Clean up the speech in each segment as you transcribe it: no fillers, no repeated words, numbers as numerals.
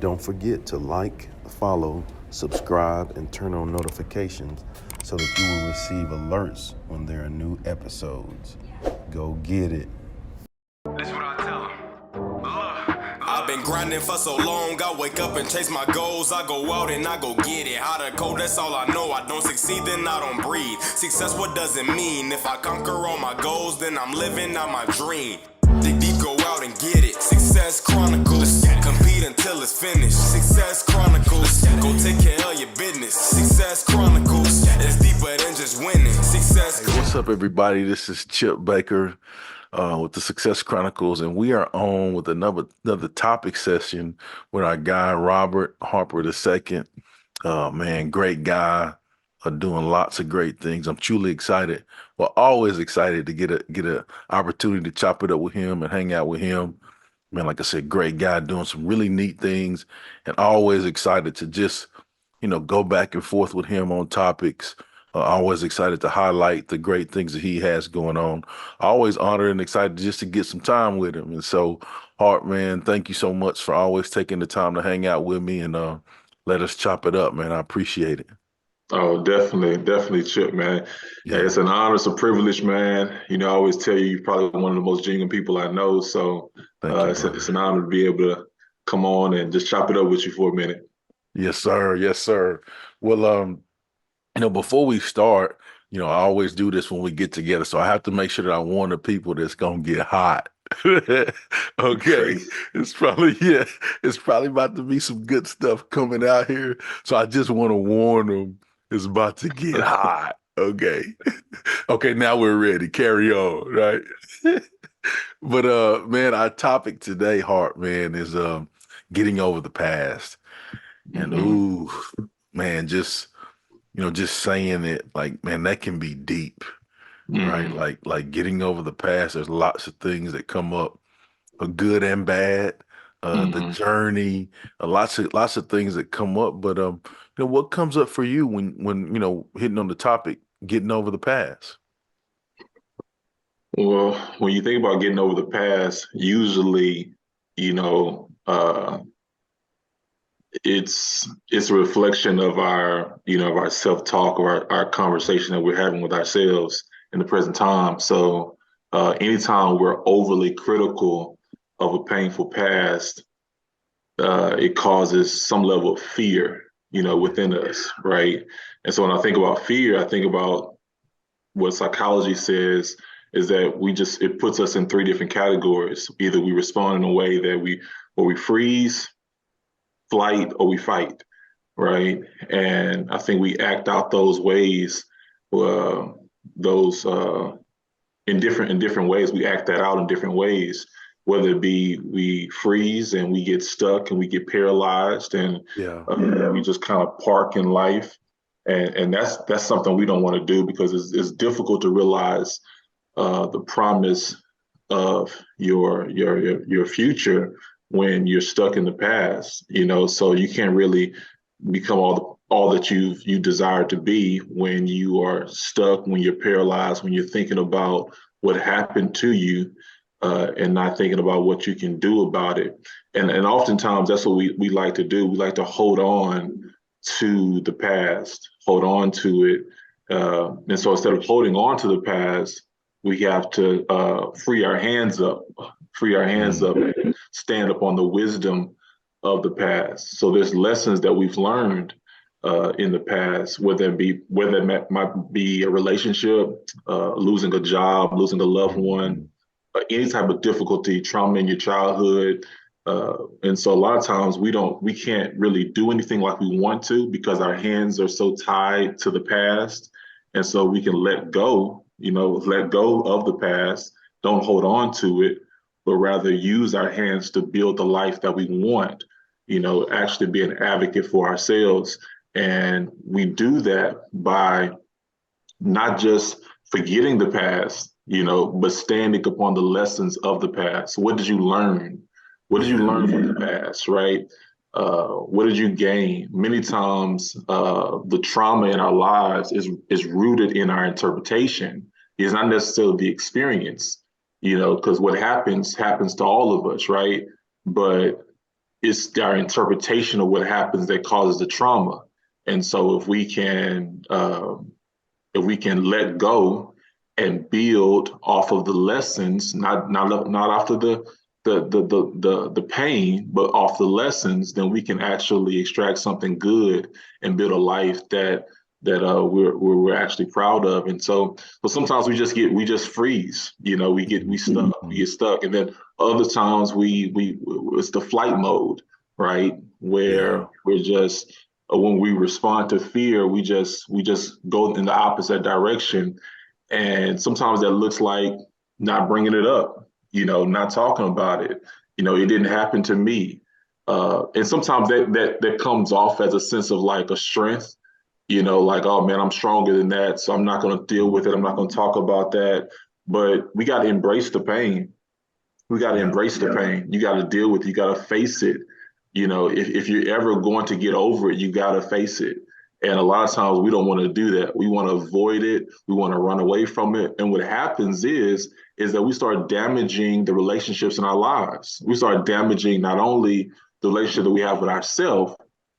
Don't forget to like, follow, subscribe, and turn on notifications so that you will receive alerts when there are new episodes. Go get it. That's what I tell them. I've been grinding for so long, I wake up and chase my goals. I go out and I go get it. How to code, that's all I know. I don't succeed, then I don't breathe. Success, what does it mean? If I conquer all my goals, then I'm living out my dream. Dig deep, go out and get it. Success Chronicles. Compete until it's finished. Success Chronicles. Go take care of your business. Success Chronicles. It's deeper than just winning. Success. Hey, what's up, everybody? This is Chip Baker with the Success Chronicles, and we are on with another topic session with our guy Robert Harper II. Man, great guy, doing lots of great things. I'm truly excited. Well, always excited to get a opportunity to chop it up with him and hang out with him. Man, like I said, great guy doing some really neat things, and always excited to just go back and forth with him on topics. Always excited to highlight the great things that he has going on. Always honored and excited just to get some time with him. And so, Hart, man, thank you so much for always taking the time to hang out with me and let us chop it up, man. I appreciate it. Oh, definitely, Chip, man. Yeah, it's an honor, it's a privilege, man. I always tell you, you're probably one of the most genuine people I know. So Thank you, it's an honor to be able to come on and just chop it up with you for a minute. Yes, sir. Yes, sir. Well, before we start, I always do this when we get together. So I have to make sure that I warn the people that's gonna get hot. Okay. It's probably about to be some good stuff coming out here. So I just want to warn them it's about to get hot. Okay. Okay, now we're ready. Carry on, right? But man, our topic today, Hart, man, is getting over the past. And ooh, man, just saying it, like, man, that can be deep, right? Like getting over the past, there's lots of things that come up, good and bad, the journey, lots of things that come up. But what comes up for you when hitting on the topic, getting over the past? Well, when you think about getting over the past, usually, it's a reflection of our self-talk or our conversation that we're having with ourselves in the present time. So anytime we're overly critical of a painful past, it causes some level of fear, within us, right? And so when I think about fear, I think about what psychology says is that it puts us in three different categories. Either we respond in a way that we freeze, flight, or we fight, right? And I think we act out those ways, in different ways. We act that out in different ways, whether it be we freeze and we get stuck and we get paralyzed and we just kind of park in life. And that's something we don't want to do because it's difficult to realize the promise of your future when you're stuck in the past, so you can't really become all that you desire to be when you are stuck, when you're paralyzed, when you're thinking about what happened to you and not thinking about what you can do about it. And oftentimes that's what we like to do. We like to hold on to the past, hold on to it. And so instead of holding on to the past, we have to free our hands up and stand up on the wisdom of the past. So there's lessons that we've learned in the past, whether it might be a relationship, losing a job, losing a loved one, any type of difficulty, trauma in your childhood. And so a lot of times we can't really do anything like we want to because our hands are so tied to the past. And so we can let go of the past, don't hold on to it, but rather use our hands to build the life that we want, actually be an advocate for ourselves. And we do that by not just forgetting the past, but standing upon the lessons of the past. What did you learn? What did you learn from the past, right? What did you gain? Many times, the trauma in our lives is rooted in our interpretation. It's not necessarily the experience, because what happens to all of us, right? But it's our interpretation of what happens that causes the trauma. And so if we can let go and build off of the lessons, not off of the pain, but off the lessons, then we can actually extract something good and build a life that we're actually proud of. And so, but sometimes we just freeze. We get stuck, and then other times we it's the flight mode, right? Where we're just when we respond to fear, we just go in the opposite direction, and sometimes that looks like not bringing it up, not talking about it. It didn't happen to me, and sometimes that comes off as a sense of like a strength. Like, oh man, I'm stronger than that, so I'm not going to deal with it. I'm not going to talk about that. But we got to embrace the pain. We got to embrace the pain. You got to deal with it. You got to face it. If you're ever going to get over it, you got to face it. And a lot of times we don't want to do that. We want to avoid it. We want to run away from it. And what happens is that we start damaging the relationships in our lives. We start damaging not only the relationship that we have with ourselves,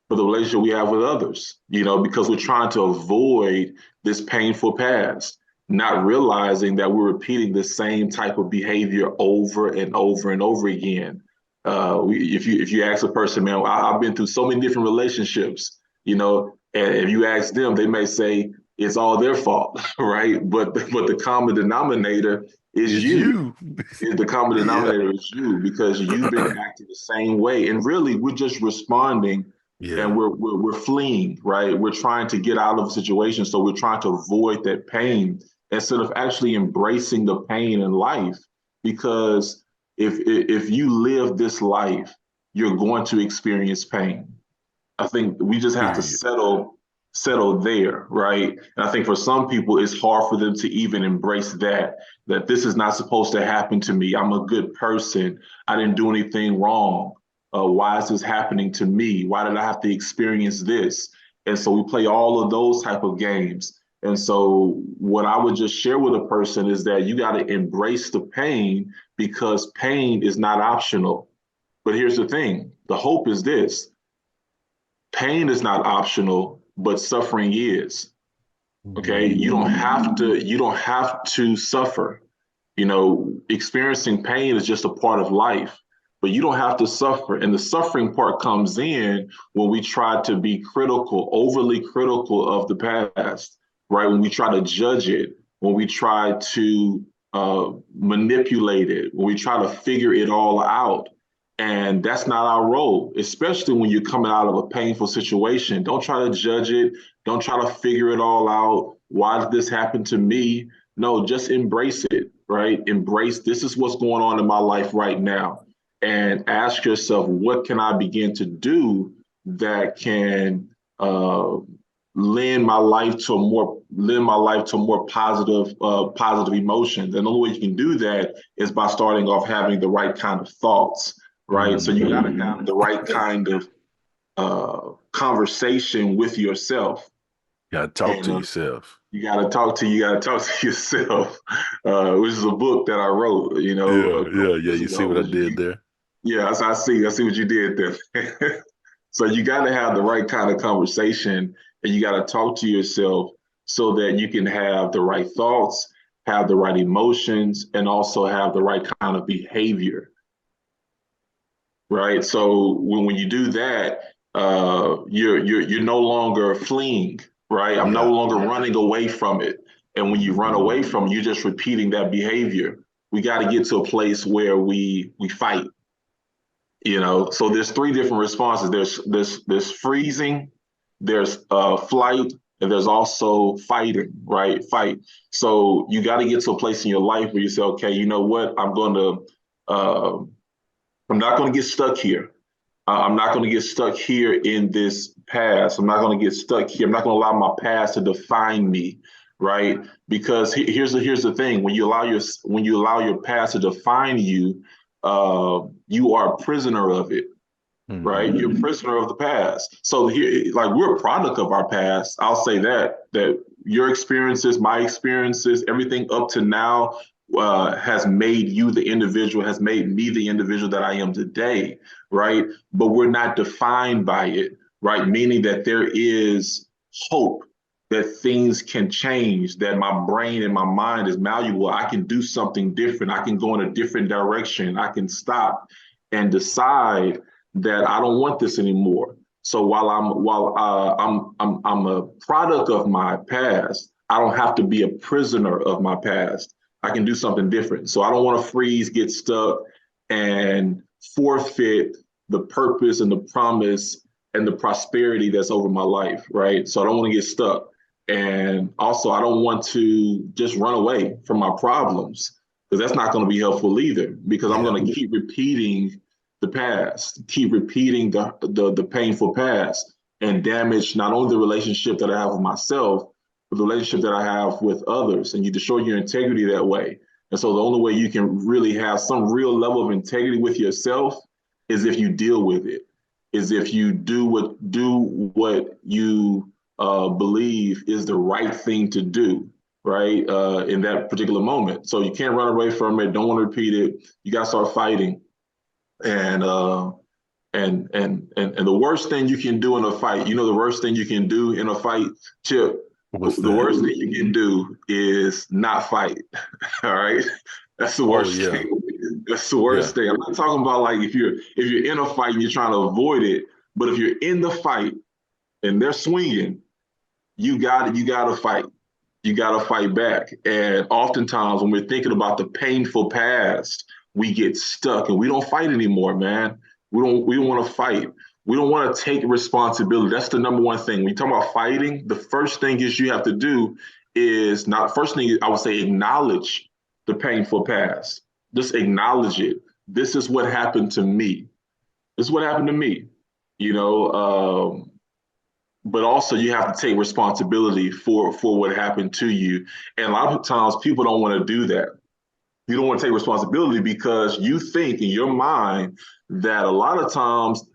but the relationship we have with others, because we're trying to avoid this painful past, not realizing that we're repeating the same type of behavior over and over and over again. If you ask a person, man, I've been through so many different relationships, and if you ask them, they may say it's all their fault, right? But the common denominator is you. The common denominator is you, because you've been acting the same way, and really we're just responding. And we're fleeing, right? We're trying to get out of a situation, so we're trying to avoid that pain instead of actually embracing the pain in life. Because if you live this life, you're going to experience pain. I think we just have to settle there, right? And I think for some people, it's hard for them to even embrace that this is not supposed to happen to me. I'm a good person. I didn't do anything wrong. Why is this happening to me? Why did I have to experience this? And so we play all of those type of games. And so what I would just share with a person is that you got to embrace the pain, because pain is not optional. But here's the thing. The hope is this. Pain is not optional, but suffering is. Okay. You don't have to suffer. Experiencing pain is just a part of life. But you don't have to suffer. And the suffering part comes in when we try to be overly critical of the past, right? When we try to judge it, when we try to manipulate it, when we try to figure it all out. And that's not our role, especially when you're coming out of a painful situation. Don't try to judge it. Don't try to figure it all out. Why did this happen to me? No, just embrace it, right? Embrace, this is what's going on in my life right now. And ask yourself, what can I begin to do that can lend my life to more positive emotions? And the only way you can do that is by starting off having the right kind of thoughts, right? So you got to have the right kind of conversation with yourself. You got to talk to yourself. You got to talk to yourself, which is a book that I wrote. You see what I did there? Yeah, I see what you did there. So you got to have the right kind of conversation, and you got to talk to yourself so that you can have the right thoughts, have the right emotions, and also have the right kind of behavior. Right. So when you do that, you're no longer fleeing. Right. I'm no longer running away from it. And when you run away from it, you're just repeating that behavior. We got to get to a place where we fight. So there's three different responses. There's freezing, there's flight, and there's also fighting, right? Fight. So you got to get to a place in your life where you say, okay, you know what? I'm not going to get stuck here. I'm not going to get stuck here in this past. I'm not going to get stuck here. I'm not going to allow my past to define me, right? Because here's the thing: when you allow your past to define you, you are a prisoner of it, right? You're a prisoner of the past. So here, like, we're a product of our past. I'll say that your experiences, my experiences, everything up to now, has made you the individual, has made me the individual that I am today, right? But we're not defined by it, right? Meaning that there is hope that things can change, that my brain and my mind is malleable. I can do something different. I can go in a different direction. I can stop and decide that I don't want this anymore. So while I'm a product of my past, I don't have to be a prisoner of my past. I can do something different. So I don't want to freeze, get stuck, and forfeit the purpose and the promise and the prosperity that's over my life, right? So I don't want to get stuck. And also, I don't want to just run away from my problems because that's not going to be helpful either, because I'm going to keep repeating the past, keep repeating the painful past, and damage not only the relationship that I have with myself, but the relationship that I have with others. And you destroy your integrity that way. And so the only way you can really have some real level of integrity with yourself is if you deal with it, is if you do what you believe is the right thing to do, right? In that particular moment. So you can't run away from it. Don't want to repeat it. You got to start fighting. And the worst thing you can do in a fight, the worst thing you can do in a fight, Chip, the worst thing you can do is not fight. All right. That's the worst thing. That's the worst thing. I'm not talking about like if you're in a fight and you're trying to avoid it, but if you're in the fight and they're swinging, you gotta fight. You gotta fight back. And oftentimes when we're thinking about the painful past, we get stuck and we don't fight anymore, man. We don't want to fight. We don't want to take responsibility. That's the number one thing. When you talk about fighting, the first thing is you have to do is not, first thing I would say, acknowledge the painful past. Just acknowledge it. This is what happened to me. This is what happened to me, but also you have to take responsibility for what happened to you. And a lot of times people don't want to do that. You don't want to take responsibility because you think in your mind that a lot of times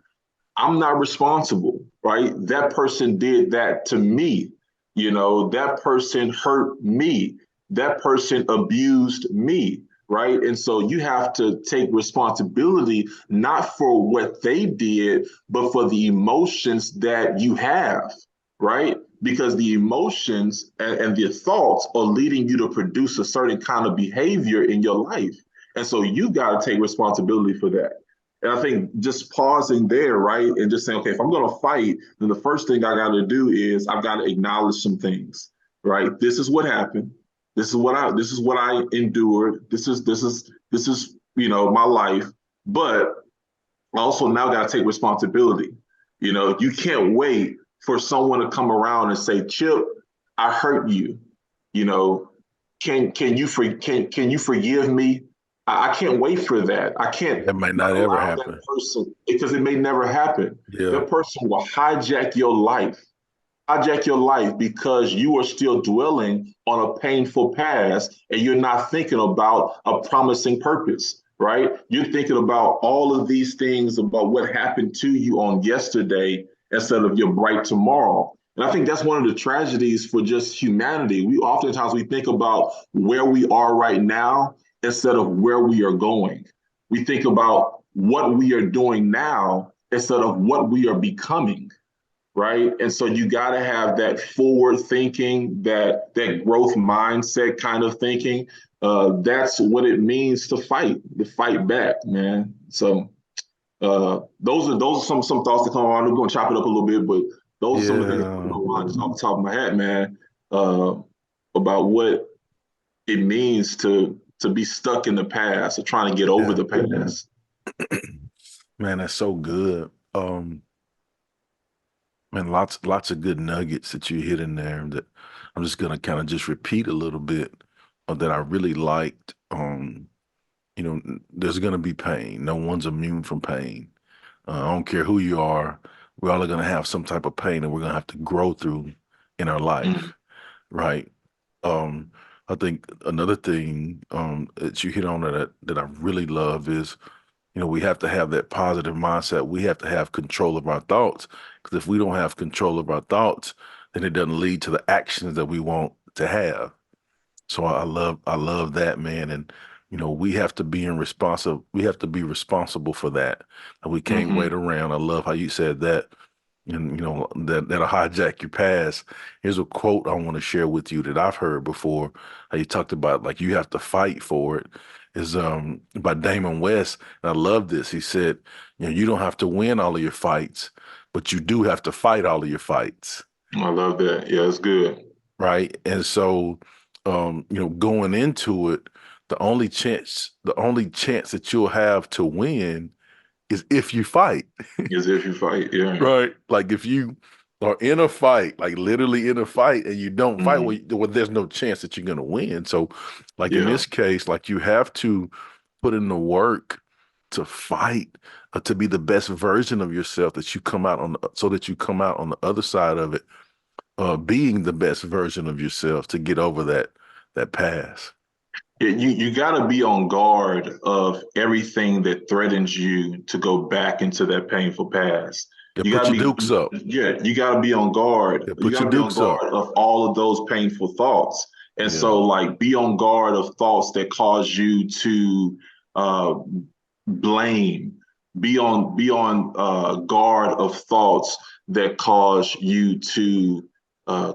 I'm not responsible, right? That person did that to me. That person hurt me. That person abused me, right? And so you have to take responsibility, not for what they did, but for the emotions that you have, right? Because the emotions and the thoughts are leading you to produce a certain kind of behavior in your life. And so you got to take responsibility for that. And I think just pausing there, right, and just saying, okay, if I'm going to fight, then the first thing I got to do is I've got to acknowledge some things, right? This is what happened. This is what I endured. This is my life. But I also now got to take responsibility. You can't wait for someone to come around and say, Chip, I hurt you. Can you forgive me? I can't wait for that. I can't. That might not ever happen. That person, because it may never happen. Yeah. That person will hijack your life because you are still dwelling on a painful past and you're not thinking about a promising purpose, right? You're thinking about all of these things about what happened to you on yesterday instead of your bright tomorrow. And I think that's one of the tragedies for just humanity. Oftentimes we think about where we are right now instead of where we are going. We think about what we are doing now instead of what we are becoming, right? And so you got to have that forward thinking, that growth mindset kind of thinking. That's what it means to fight back, man. So those are some thoughts that come on. We're going to chop it up a little bit, but those are some of the things that come on just off the top of my head, man, about what it means to be stuck in the past or trying to get over the past. Man, that's so good. Man, lots of good nuggets that you hit in there that I'm just gonna kind of just repeat a little bit that I really liked. There's gonna be pain. No one's immune from pain. I don't care who you are. We're all gonna have some type of pain that we're gonna have to grow through in our life, right? I think another thing that you hit on that I really love is, we have to have that positive mindset. We have to have control of our thoughts, because if we don't have control of our thoughts, then it doesn't lead to the actions that we want to have. So I love that, man. And we have to be we have to be responsible for that. And we can't wait Mm-hmm. around. I love how you said that. And that'll hijack your past. Here's a quote I want to share with you that I've heard before. How you talked about like you have to fight for it. Is by Damon West. And I love this. He said, you don't have to win all of your fights, but you do have to fight all of your fights. I love that. Yeah, it's good. Right. And so, going into it, the only chance that you'll have to win is if you fight. As if you fight. Yeah. Right. Like if you are in a fight, like literally in a fight, and you don't fight, Mm-hmm. well, there's no chance that you're going to win. So, like in Yeah. this case, like you have to put in the work to fight, to be the best version of yourself so that you come out on the other side of it, being the best version of yourself to get over that pass. Yeah, you got to be on guard of everything that threatens you to go back into that painful past. Yeah, You put got your to dukes be, up. yeah, you got to be on guard. Yeah, You put got your to be on dukes up. guard of all of those painful thoughts. And Yeah. so, like, be on guard of thoughts that cause you to uh, blame. Be on guard of thoughts that cause you to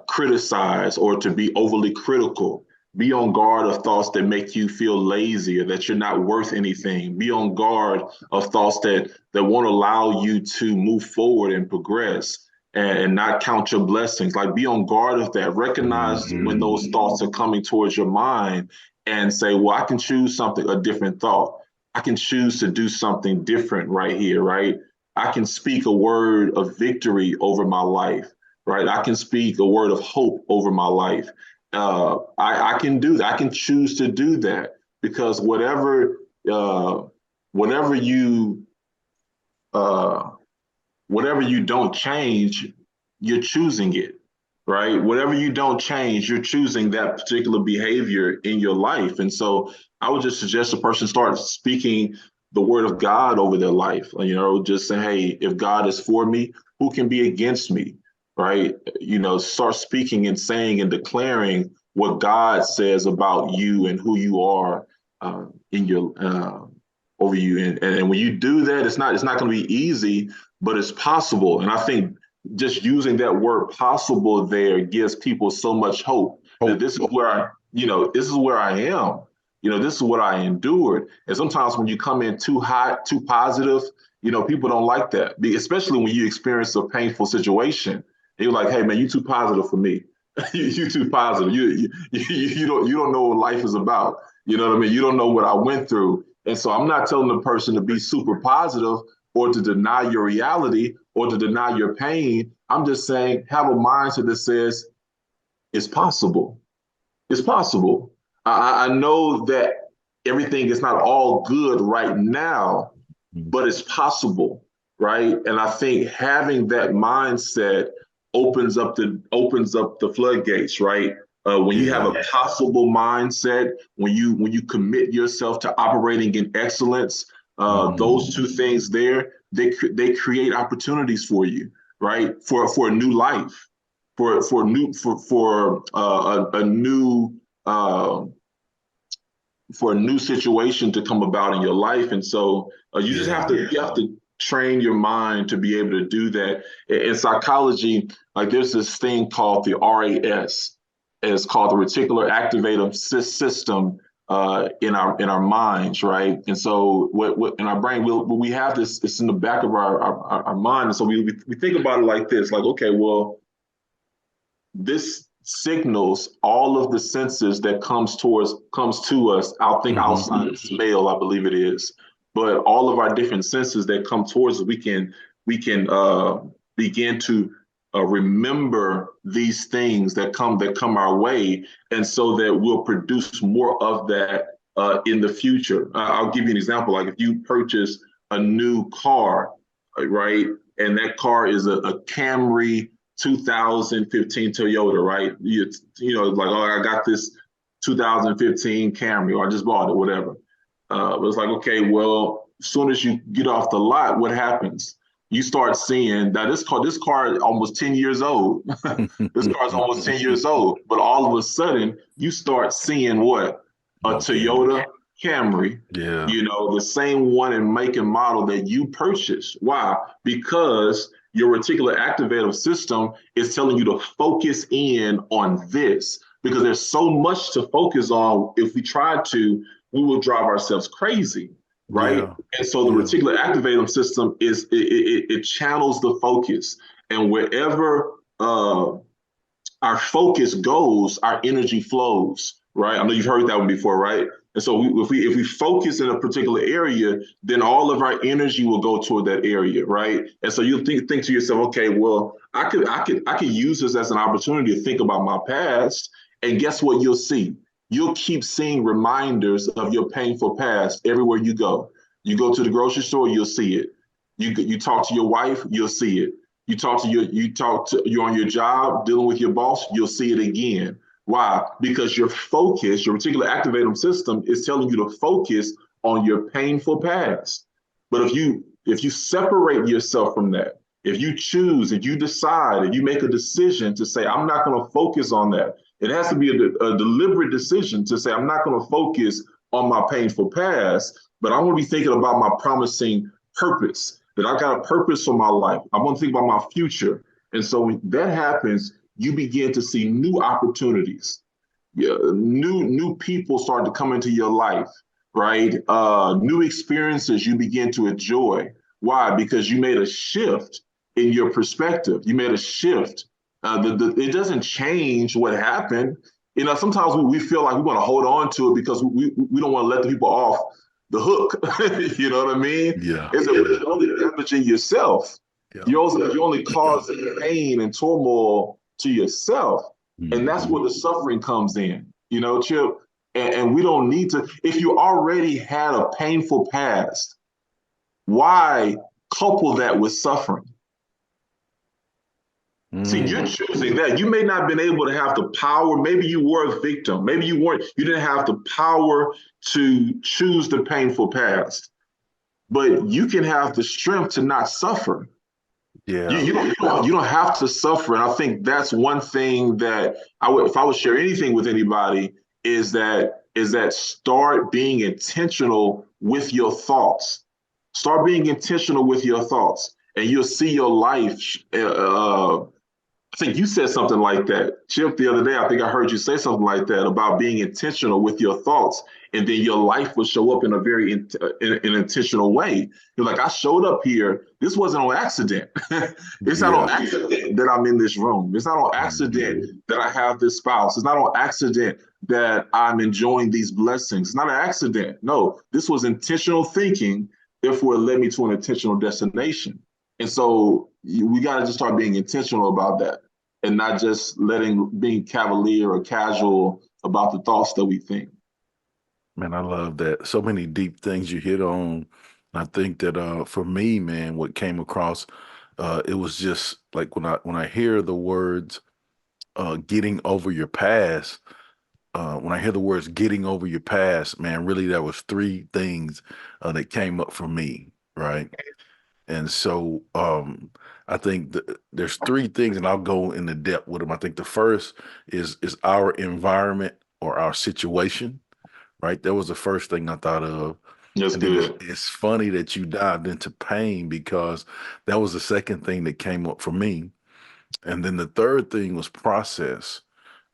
criticize or to be overly critical. Be on guard of thoughts that make you feel lazy or that you're not worth anything. Be on guard of thoughts that won't allow you to move forward and progress and not count your blessings. Like be on guard of that. Recognize when Mhm. those thoughts are coming towards your mind and say, well, I can choose something, a different thought. I can choose to do something different right here, right? I can speak a word of victory over my life, right? I can speak a word of hope over my life. I can do that. I can choose to do that because uh, whatever you uh, whatever you don't change, you're choosing it, right? Whatever you don't change, you're choosing that particular behavior in your life. And so I would just suggest a person start speaking the word of God over their life. Just say, hey, if God is for me, who can be against me? Right? Start speaking and saying and declaring what God says about you and who you are in your over you. And when you do that, it's not going to be easy, but it's possible. And I think just using that word possible there gives people so much hope that Hope. this is where this is where I am. This is what I endured. And sometimes when you come in too hot, too positive, people don't like that, especially when you experience a painful situation. And you're like, hey man, you too positive for me. You too positive. You don't know what life is about. You know what I mean? You don't know what I went through. And so I'm not telling the person to be super positive or to deny your reality or to deny your pain. I'm just saying have a mindset that says it's possible. It's possible. I know that everything is not all good right now, but it's possible, right? And I think having that mindset opens up the floodgates, right? When you have Yeah. a possible mindset, when you commit yourself to operating in excellence, those two things there, they create opportunities for you, right? For a new life, a new uh, for a new situation to come about in your life. And so you just have to train your mind to be able to do that. In psychology, like there's this thing called the RAS. It's called the reticular activator system in our minds, right? And so what in our brain, we have this. It's in the back of our mind. And so we think about it like this: like, okay, well, this signals all of the senses that comes to us. I'll think outside of smell, I believe it is, but all of our different senses that come towards us, we can begin to remember these things that come our way, and so that we'll produce more of that in the future. I'll give you an example. Like if you purchase a new car, right, and that car is a Camry 2015 Toyota, right? Like, oh, I got this 2015 Camry, or I just bought it, whatever. But it's like, okay, well, as soon as you get off the lot, what happens? you start seeing that this car is almost 10 years old. This car is almost 10 years old, but all of a sudden you start seeing what? A Toyota Camry, Yeah. the same one and make and model that you purchased. Why? Because your reticular activative system is telling you to focus in on this, because there's so much to focus on. If we try to, we will drive ourselves crazy, right? Yeah. And so the reticular activative system it channels the focus, and wherever our focus goes, our energy flows, right? I know you've heard that one before, right? And so if we focus in a particular area, then all of our energy will go toward that area, right? And so you think to yourself, okay, well, I could use this as an opportunity to think about my past, and guess what you'll see? You'll keep seeing reminders of your painful past everywhere you go. You go to the grocery store, you'll see it. You talk to your wife, you'll see it. You're on your job dealing with your boss, you'll see it again. Why? Because your focus, your reticular activating system is telling you to focus on your painful past. But if you separate yourself from that, if you decide, if you make a decision to say, I'm not going to focus on that, it has to be a deliberate decision to say, I'm not going to focus on my painful past, but I'm going to be thinking about my promising purpose, that I got a purpose for my life. I'm going to think about my future. And so when that happens, you begin to see new opportunities. Yeah, new people start to come into your life, right? New experiences you begin to enjoy. Why? Because you made a shift in your perspective. You made a shift. It doesn't change what happened. Sometimes we feel like we want to hold on to it because we don't want to let the people off the hook. You know what I mean? Yeah. It's only damaging yourself. Yeah. You only cause pain and turmoil to yourself. Mm-hmm. And that's where the suffering comes in, Chip. And we don't need to, if you already had a painful past, why couple that with suffering? See, you're choosing that. You may not have been able to have the power. Maybe you were a victim. Maybe you didn't have the power to choose the painful past, but you can have the strength to not suffer. Yeah. You don't have to suffer. And I think that's one thing that if I would share anything with anybody, is that start being intentional with your thoughts. Start being intentional with your thoughts, and you'll see your life. I think you said something like that, Chip, the other day. I think I heard you say something like that about being intentional with your thoughts, and then your life will show up in a very in an intentional way. You're like, I showed up here. This wasn't on accident. It's not on accident that I'm in this room. It's not on accident that I have this spouse. It's not on accident that I'm enjoying these blessings. It's not an accident. No, this was intentional thinking. Therefore, it led me to an intentional destination. And so we got to just start being intentional about that, and not just being cavalier or casual about the thoughts that we think. Man, I love that. So many deep things you hit on. I think that for me, man, what came across, it was just like when I hear the words getting over your past, when I hear the words getting over your past, man, really there was three things that came up for me, right? And so I think there's three things, and I'll go into depth with them. I think the first is our environment or our situation, right? That was the first thing I thought of. That's good. It's funny that you dived into pain, because that was the second thing that came up for me. And then the third thing was process.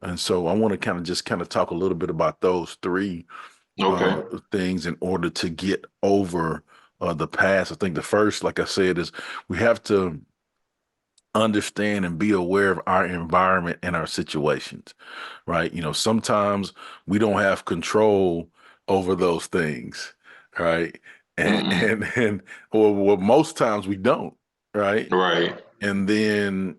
And so I want to kind of talk a little bit about those three things in order to get over the past. I think the first, like I said, is we have to understand and be aware of our environment and our situations, right? Sometimes we don't have control over those things, right? And or most times we don't, right? Right. And then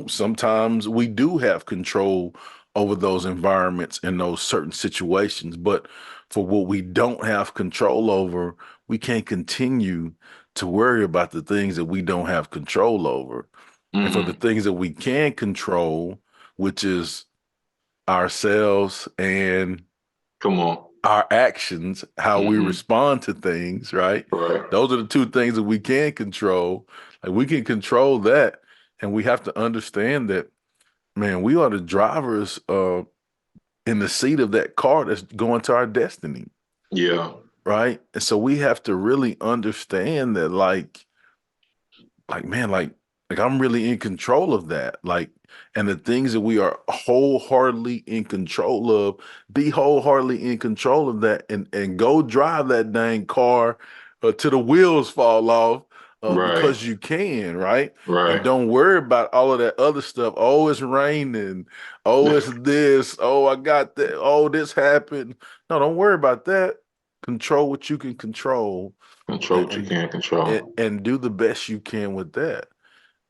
sometimes we do have control over those environments and those certain situations, but for what we don't have control over, we can't continue to worry about the things that we don't have control over. And for the things that we can control, which is ourselves and our actions, how we respond to things, right? Right. Those are the two things that we can control. Like we can control that, and we have to understand that, man, we are the drivers in the seat of that car that's going to our destiny, Yeah. right? And so we have to really understand that, like man, like I'm really in control of that. Like, and the things that we are wholeheartedly in control of, be wholeheartedly in control of that, and go drive that dang car till the wheels fall off, Right. because you can, right? And Right. don't worry about all of that other stuff. Oh, it's raining. Oh, it's this. Oh, I got that. Oh, this happened. No, don't worry about that. Control what you can control, Control and what you and can't control. and do the best you can with that.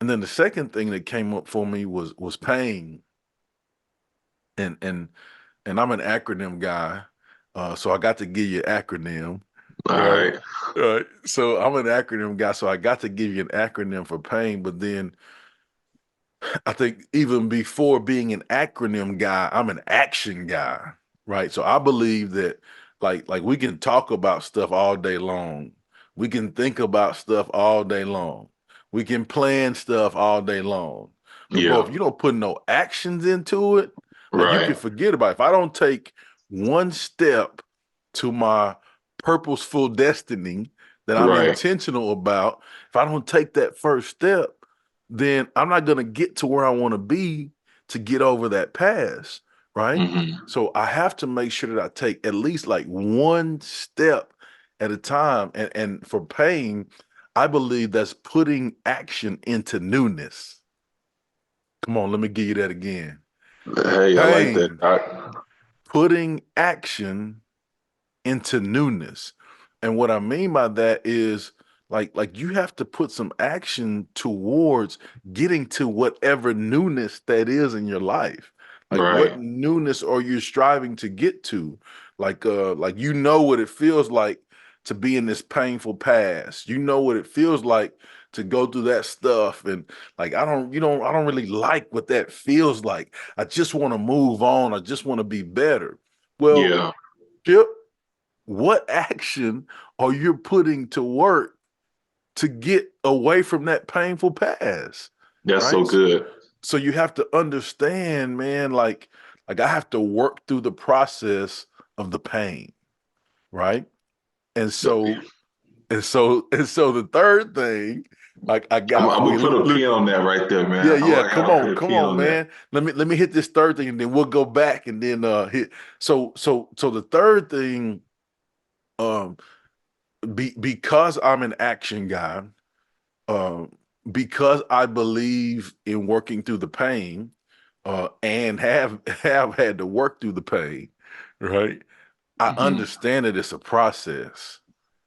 And then the second thing that came up for me was pain. And and and I'm an acronym guy. So I got to give you an acronym. All Right. right. Right. So I'm an acronym guy. So I got to give you an acronym for pain. But then I think even before being an acronym guy, I'm an action guy, right? So I believe that like we can talk about stuff all day long. We can think about stuff all day long. We can plan stuff all day long. But bro, if Yeah. you don't put no actions into it, like you can Right. forget about it. If I don't take one step to my purposeful destiny that I'm Right. intentional about, if I don't take that first step, then I'm not going to get to where I want to be to get over that pass, right? So I have to make sure that I take at least like one step at a time. And for pain, I believe that's putting action into newness. Come on, let me give you that again. Hey, I like that. Pain, putting action into newness. And what I mean by that is like you have to put some action towards getting to whatever newness that is in your life. Like what Right. newness are you striving to get to? Like you know what it feels like to be in this painful past. You know what it feels like to go through that stuff, and like I don't really like what that feels like. I just want to move on. I just want to be better. Well, Yeah. Chip, what action are you putting to work to get away from that painful past? That's so Right? good. So you have to understand, man, like I have to work through the process of the pain, right? And so and so the third thing like I got I'm for gonna you. put a Look, pin on that right there, yeah, man. yeah, I gotta put a come pin on, on that. man. Let me hit this third thing, and then we'll go back and then hit. So the third thing, um because I'm an action guy, um, because I believe in working through the pain, and have had to work through the pain, right? I understand that it's a process,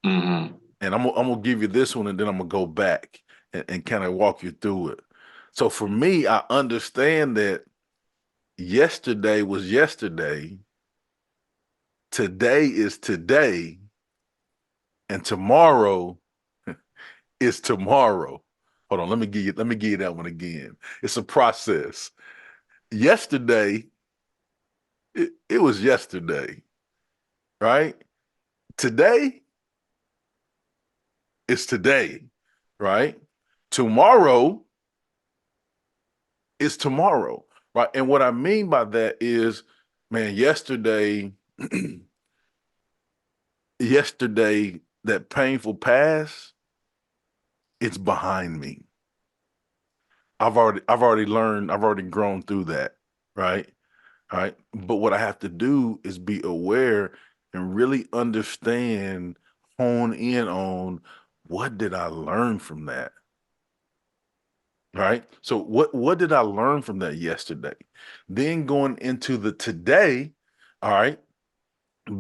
Mm-hmm. and I'm gonna give you this one, and then I'm gonna go back and kind of walk you through it. So for me, I understand that yesterday was yesterday, today is today, and tomorrow is tomorrow. Hold on, let me give you that one again. It's a process. Yesterday, it was yesterday, right? Today is today, right? Tomorrow is tomorrow, right? And what I mean by that is, man, yesterday, yesterday, that painful past, it's behind me. I've already learned, I've already grown through that, right? All right. But what I have to do is be aware and really understand, hone in on what did I learn from that? Right. So what did I learn from that yesterday? Then going into the today, all right,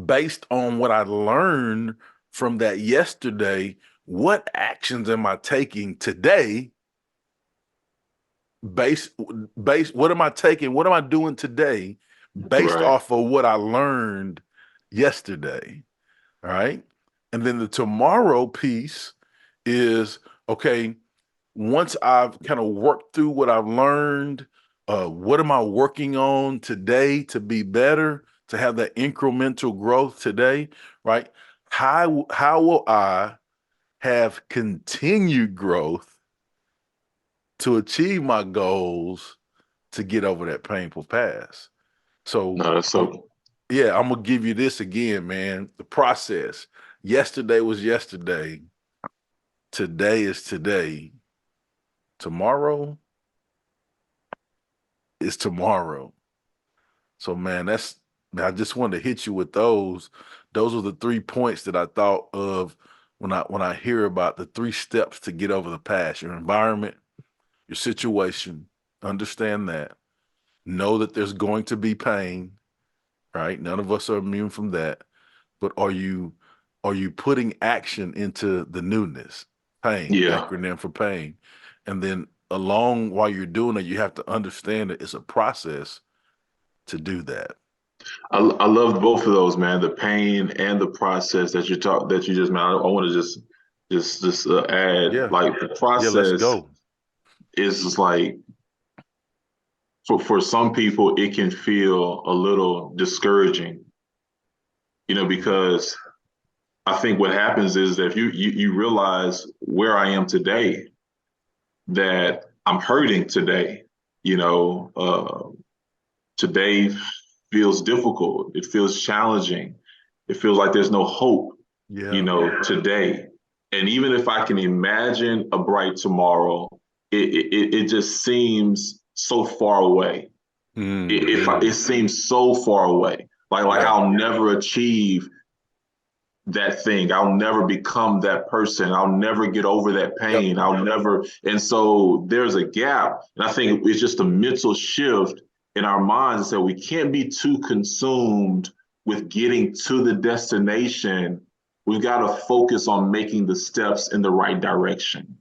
based on what I learned from that yesterday, what actions am I taking today based based what am I taking? What am I doing today based Right. off of what I learned yesterday? All right. And then the tomorrow piece is okay, once I've kind of worked through what I've learned, what am I working on today to be better? to have that incremental growth today, right? How will I have continued growth to achieve my goals to get over that painful past? So, No, that's so. yeah, I'm gonna give you this again, man. The process. Yesterday was yesterday. Today is today. Tomorrow is tomorrow. So, man, I just wanted to hit you with those. Those were the 3 points that I thought of when I hear about the 3 steps to get over the past. Your environment, your situation, understand that. Know that there's going to be pain, right? None of us are immune from that. But are you putting action into the newness? Pain, Yeah. acronym for pain. And then along while you're doing it, you have to understand that it's a process to do that. I love both of those, man. The pain and the process that you just, man. I want to just add, Yeah. like, the Yeah, let's process go. is just like, for some people, it can feel a little discouraging, because I think what happens is that if you realize where I am today, that I'm hurting today, today feels difficult. It feels challenging. It feels like there's no hope, today. And even if I can imagine a bright tomorrow, it just seems so far away. It seems so far away. Like I'll never achieve that thing. I'll never become that person. I'll never get over that pain. Yep. I'll never. And so there's a gap. And I think it's just a mental shift in our minds that we can't be too consumed with getting to the destination. We've got to focus on making the steps in the right direction.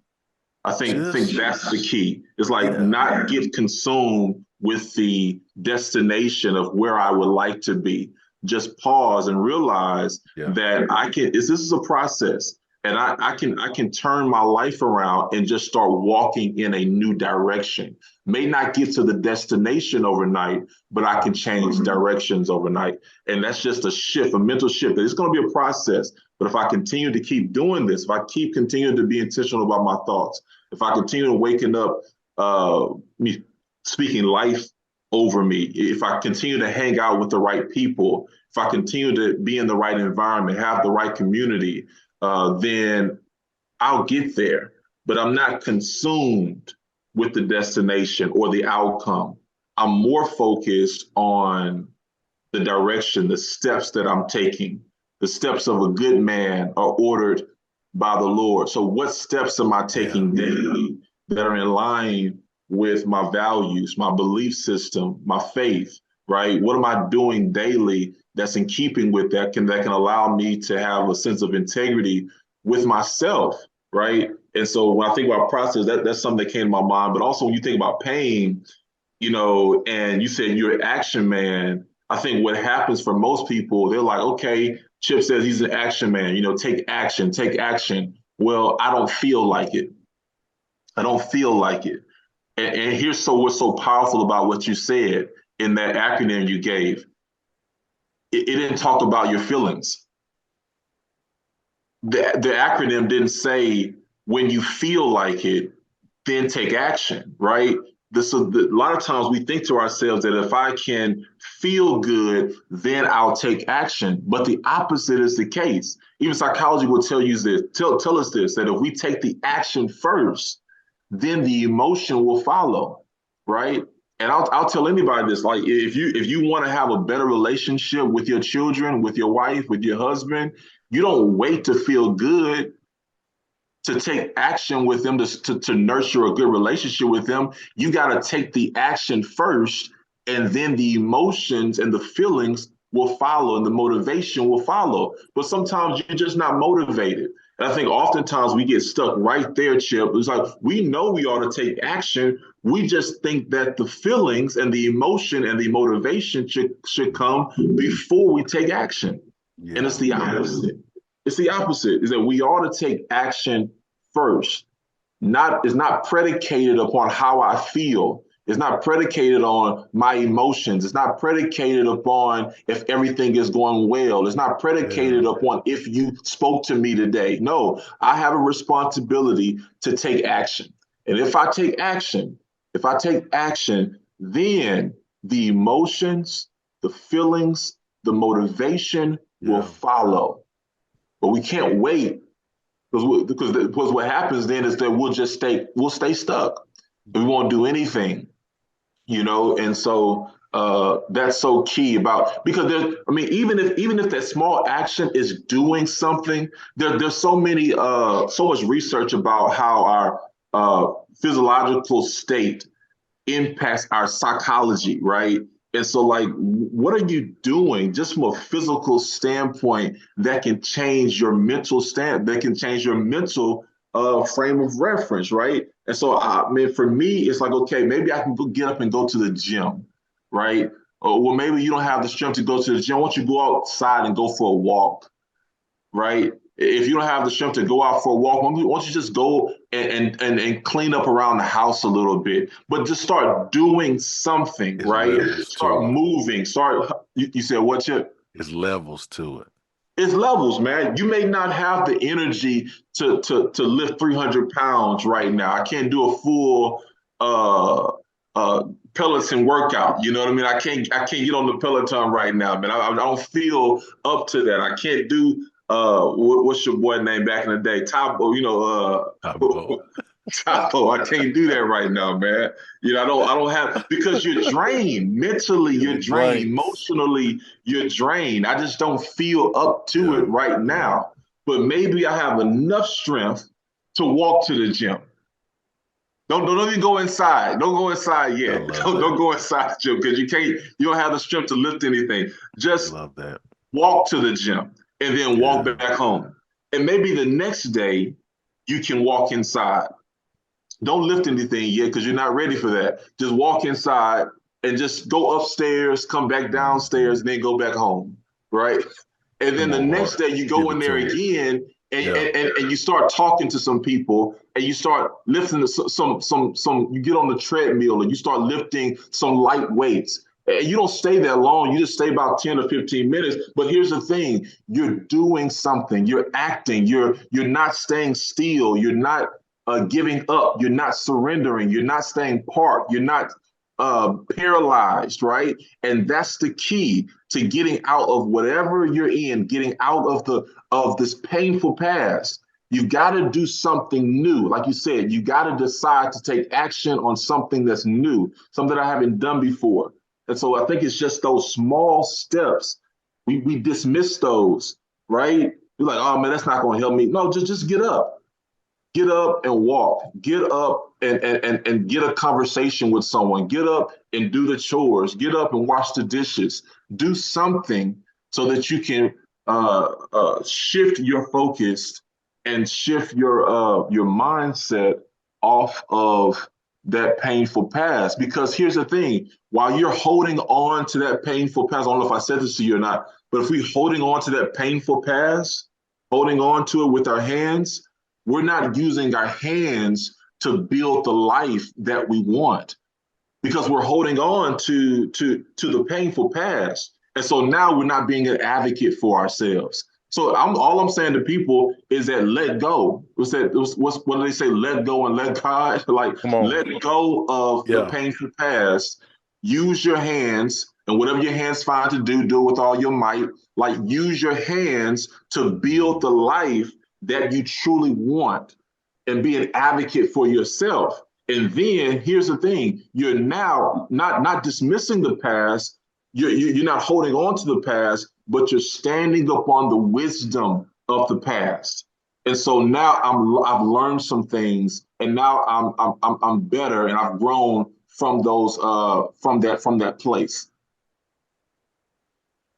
I think that's the key. It's like not get consumed with the destination of where I would like to be. Just pause and realize that this is a process, and I can turn my life around and just start walking in a new direction. May not get to the destination overnight, but I can change directions overnight. And that's just a shift, a mental shift. It's going to be a process. But if I continue to keep doing this, if I keep continuing to be intentional about my thoughts, if I continue waking up, me speaking life over me, if I continue to hang out with the right people, if I continue to be in the right environment, have the right community, then I'll get there. But I'm not consumed with the destination or the outcome. I'm more focused on the direction, the steps that I'm taking. The steps of a good man are ordered by the Lord. So what steps am I taking daily that are in line with my values, my belief system, my faith, right? What am I doing daily that's in keeping with that can allow me to have a sense of integrity with myself, right? And so when I think about process, that's something that came to my mind. But also when you think about pain, and you said you're an action man, I think what happens for most people, they're like, okay, Chip says he's an action man, take action, take action. Well, I don't feel like it. I don't feel like it. And here's what's so powerful about what you said in that acronym you gave. It didn't talk about your feelings. The acronym didn't say when you feel like it, then take action, right? A lot of times we think to ourselves that if I can feel good, then I'll take action. But the opposite is the case. Even psychology will tell us this, that if we take the action first, then the emotion will follow, right? And I'll tell anybody this, like if you want to have a better relationship with your children, with your wife, with your husband, you don't wait to feel good to take action with them, to nurture a good relationship with them. You got to take the action first, and then the emotions and the feelings will follow and the motivation will follow. But sometimes you're just not motivated. And I think oftentimes we get stuck right there, Chip. It's like, we know we ought to take action. We just think that the feelings and the emotion and the motivation should come before we take action. Yeah. And it's the opposite. It's the opposite, is that we ought to take action first. It's not predicated upon how I feel. It's not predicated on my emotions. It's not predicated upon if everything is going well. It's not predicated upon if you spoke to me today. No, I have a responsibility to take action. And if I take action, then the emotions, the feelings, the motivation will follow. But we can't wait because what happens then is that we'll stay stuck. We won't do anything, and so that's so key about, because even if that small action is doing something, there's so much research about how our physiological state impacts our psychology, right? And so, like, what are you doing just from a physical standpoint that can change your that can change your mental frame of reference, right? And so, for me, it's like, okay, maybe I can get up and go to the gym, right? Well, maybe you don't have the strength to go to the gym. Why don't you go outside and go for a walk, right? If you don't have the strength to go out for a walk, why don't you just go and clean up around the house a little bit, but just start doing something, right? Start moving. You said what, Chip? It's levels to it. It's levels, man. You may not have the energy to lift 300 pounds right now. I can't do a full Peloton workout. You know what I mean? I can't get on the Peloton right now, man. I don't feel up to that. I can't do what's your boy name back in the day? Tabo, Tabo. I can't do that right now, man. I don't have, because you're drained. Mentally, you're drained. Emotionally, you're drained. I just don't feel up to it right now. But maybe I have enough strength to walk to the gym. Don't even go inside. Don't go inside yet. Don't go inside the gym, because you don't have the strength to lift anything. Just walk to the gym and then walk back home. And maybe the next day you can walk inside. Don't lift anything yet, because you're not ready for that. Just walk inside and just go upstairs, come back downstairs, and then go back home, right? And then the next day you go in there again, and you start talking to some people, and you start lifting you get on the treadmill and you start lifting some light weights. And you don't stay there long. You just stay about 10 or 15 minutes. But here's the thing. You're doing something. You're acting. You're not staying still. You're not giving up. You're not surrendering. You're not staying parked. You're not paralyzed, right? And that's the key to getting out of whatever you're in, getting out of this painful past. You've got to do something new. Like you said, you got to decide to take action on something that's new, something I haven't done before. And so I think it's just those small steps. We dismiss those, right? You're like, oh man, that's not going to help me. No, just get up. Get up and walk. Get up and get a conversation with someone. Get up and do the chores. Get up and wash the dishes. Do something so that you can shift your focus and shift your mindset off of that painful past. Because here's the thing, while you're holding on to that painful past, I don't know if I said this to you or not, but if we're holding on to that painful past, holding on to it with our hands, we're not using our hands to build the life that we want, because we're holding on to the painful past. And so now we're not being an advocate for ourselves. So all I'm saying to people is that let go. What do they say? Let go and let God. Like, let go of the painful past. Use your hands, and whatever your hands find to do, do it with all your might. Like, use your hands to build the life that you truly want, and be an advocate for yourself. And then here's the thing: you're now not dismissing the past. You're not holding on to the past, but you're standing upon the wisdom of the past. And so now I've learned some things, and now I'm better, and I've grown from those from that place.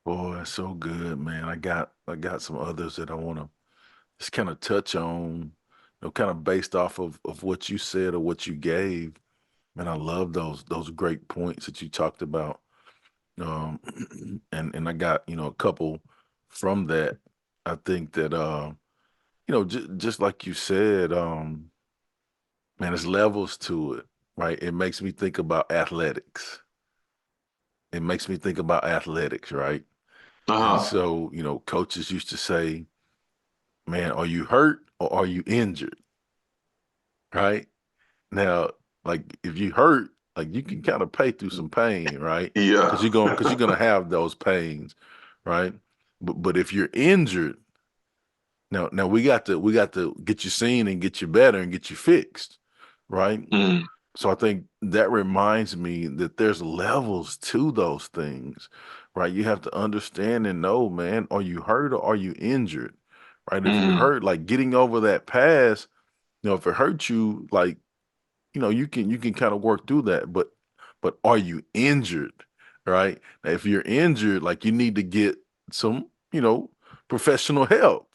Boy, that's so good, man. I got some others that I want to just kind of touch on, kind of based off of what you said or what you gave. Man, I love those great points that you talked about. And I got, a couple from that. I think that, just like you said, man, there's levels to it. right? It makes me think about athletics. It makes me think about athletics, right? And Uh-huh. so, coaches used to say, man, are you hurt or are you injured? Right? Now, like if you hurt, like you can kind of pay through some pain, right? Yeah. Because you're gonna have those pains, right? But if you're injured, now we got to get you seen and get you better and get you fixed, right? Mm, So I think that reminds me that there's levels to those things, right? You have to understand and know, man, are you hurt or are you injured? Right? If you're mm, hurt, like getting over that past, if it hurts you, like you can kind of work through that, but are you injured, right? Now, if you're injured, like you need to get some professional help,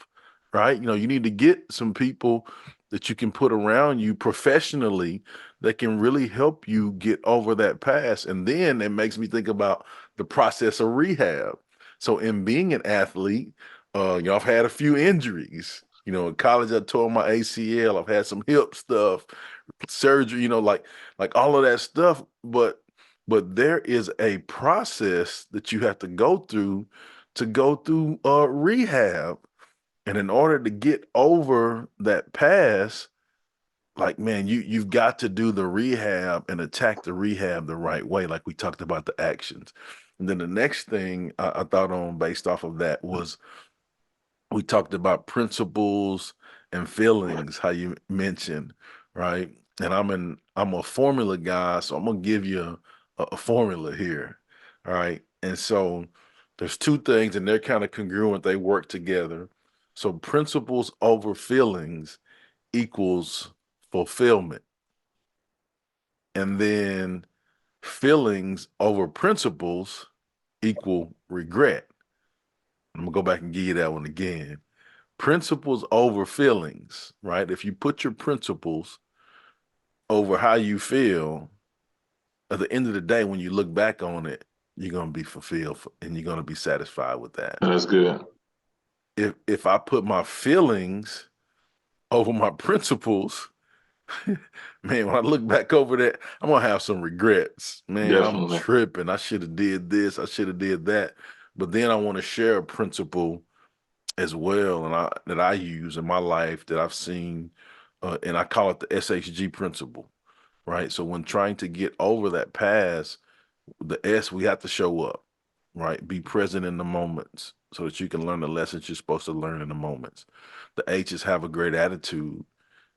right? You need to get some people that you can put around you professionally that can really help you get over that past. And then it makes me think about the process of rehab. So in being an athlete, I've had a few injuries. In college I tore my ACL. I've had some hip stuff, surgery, like all of that stuff. But there is a process that you have to go through rehab. And in order to get over that past, like man, you've got to do the rehab and attack the rehab the right way, like we talked about the actions. And then the next thing I thought on based off of that was we talked about principles and feelings, how you mentioned, right? And I'm a formula guy, so I'm gonna give you a formula here. All right. And so there's two things and they're kind of congruent, they work together. So principles over feelings equals fulfillment. And then feelings over principles equal regret. I'm gonna go back and give you that one again. Principles over feelings, right? If you put your principles over how you feel, at the end of the day, when you look back on it, you're gonna be fulfilled and you're gonna be satisfied with that. that's good. If I put my feelings over my principles, man, when I look back over that, I'm gonna have some regrets. Man, I'm Definitely. tripping. I should have did this. I should have did that. But then I want to share a principle as well, and that I use in my life that I've seen, and I call it the SHG principle, right? So when trying to get over that past, the S, we have to show up, right? Be present in the moments so that you can learn the lessons you're supposed to learn in the moments. The H is have a great attitude.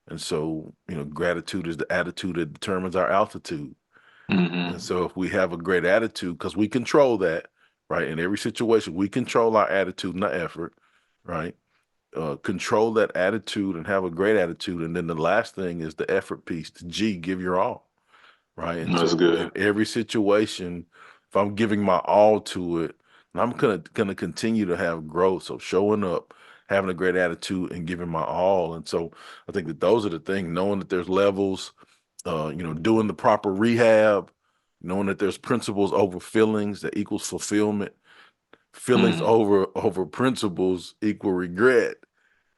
And so, gratitude is the attitude that determines our altitude. And Hmm. so if we have a great attitude, because we control that, right? In every situation, we control our attitude and our effort, right? Control that attitude and have a great attitude. And then the last thing is the effort piece, the G, give your all, right? And That's so good. in every situation, if I'm giving my all to it, I'm gonna continue to have growth. So showing up, having a great attitude, and giving my all. And so I think that those are the things, knowing that there's levels, doing the proper rehab, knowing that there's principles over feelings that equals fulfillment, feelings Mm, over principles equal regret.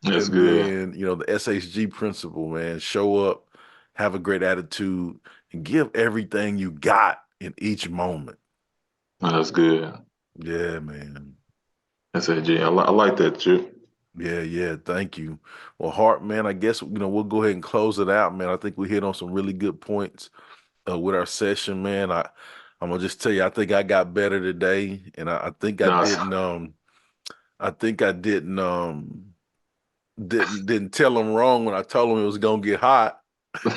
that's And good. then, the SHG principle, man, show up, have a great attitude, and give everything you got in each moment. That's good. Yeah, man. That's it, G. I like that, G. Yeah, yeah. Thank you. Well, Hart, man, I guess, we'll go ahead and close it out, man. I think we hit on some really good points with our session, man. I'm gonna just tell you, I think I got better today, and I think I No, didn't I think I didn't tell him wrong when I told him it was gonna get hot. but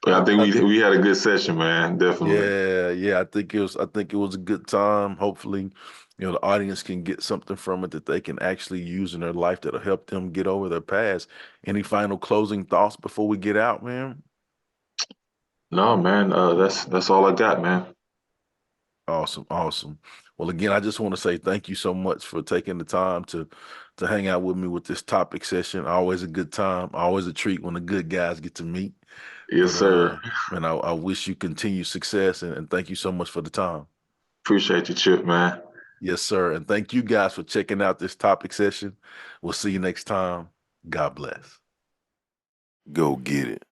I think I we had a good session, man. Definitely. Yeah, yeah. I think it was a good time. Hopefully, the audience can get something from it that they can actually use in their life that'll help them get over their past. Any final closing thoughts before we get out, man? No, man. That's all I got, man. Awesome, awesome. Well, again, I just want to say thank you so much for taking the time to hang out with me with this topic session. Always a good time. Always a treat when the good guys get to meet. Yes, But sir. man, I wish you continued success and thank you so much for the time. Appreciate you, Chip, man. Yes, sir. And thank you guys for checking out this topic session. We'll see you next time. God bless. Go get it.